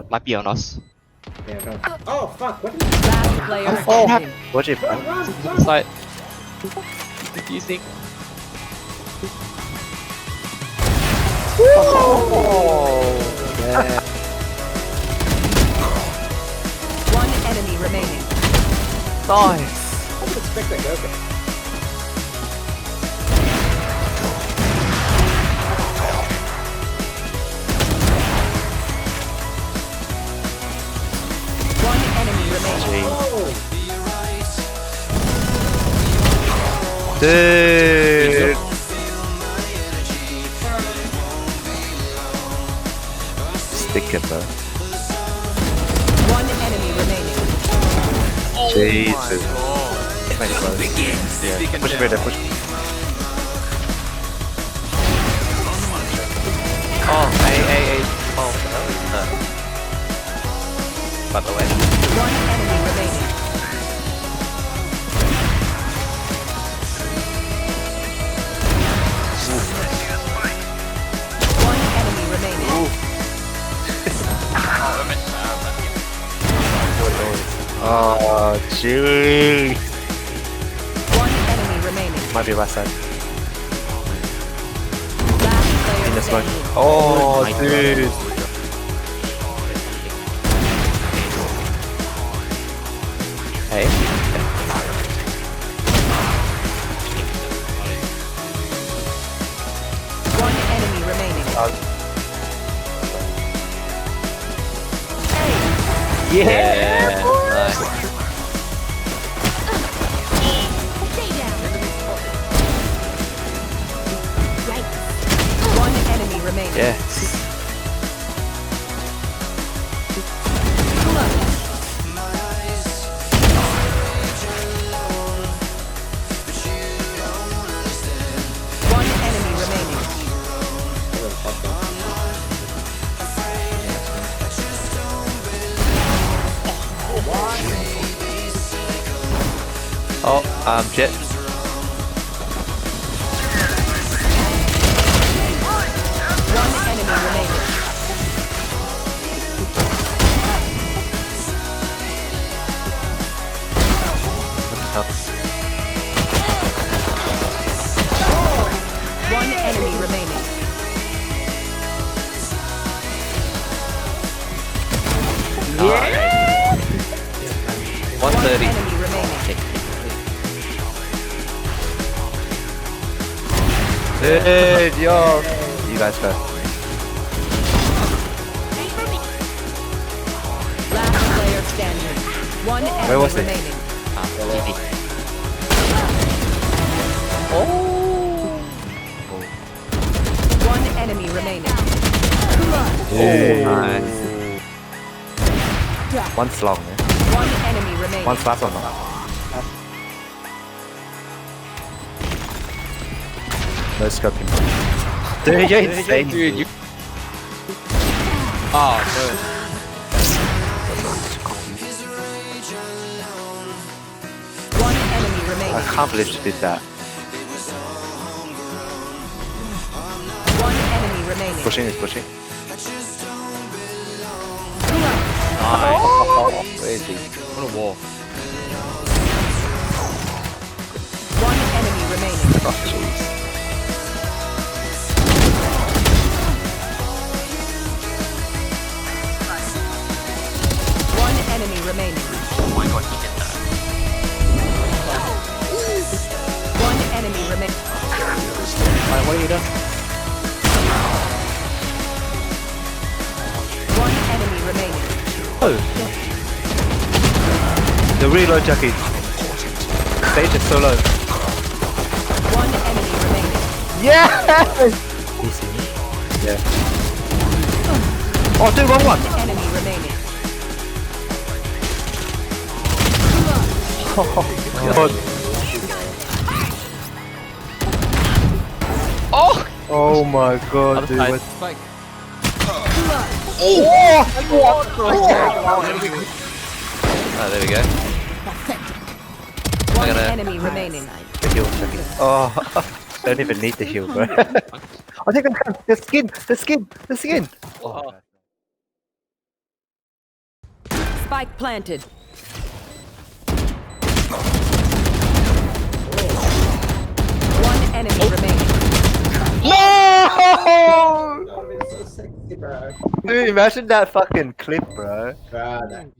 Might be on us. Yeah, no. Oh fuck! What? Last player Oh, standing. Watch it, Run, man. run, run. Side. Confusing. Yeah. One enemy remaining. Nice. I would expect that. Okay. One enemy remaining. Oh, Dude. Stick it, bro. One enemy remaining. Jesus. Thanks, bro. Yeah. Push it right there, push. Oh, hey. Oh, no. By the way. One enemy remaining. One enemy remaining. Oh, jeez. One enemy remaining. Might be last side. Last player In this one. standing. Oh, my dude. Hey. One enemy remaining. Yeah. Nice. One enemy remaining. Yes. One enemy remaining. Oh, Jet. One enemy remaining. One enemy remaining. Yeah. One 130. enemy remaining. Dude, yo. You guys go. Last player standing. One Where was enemy it? remaining. One enemy remaining. Nice. One's long, yeah. One enemy remaining. One's last one. No scoping. Dude, you're insane. Dude, you. Oh, no. One enemy I remaining. can't believe she did that. One enemy remaining. Pushing is pushing. Nice. Crazy. What a wall. One enemy remaining. Oh, jeez. One enemy remaining. Oh my god, he did that. One enemy remaining. Alright, what are you doing? One enemy remaining. Oh. The reload, Jackie. Stage is so low. One enemy remaining. Yes! You see me? Yeah. Oh, dude, 1-1. One enemy remaining. God. Oh! Oh my god, Other dude. side. What? Spike. Oh, there we go. One gonna- enemy remaining. The heal, Jackie. Oh, don't even need the heal, bro. I think the skin. Oh. Spike planted. One enemy remaining. No! Oh, it's so sexy, bro. Dude, imagine that fucking clip, bro. Bro, that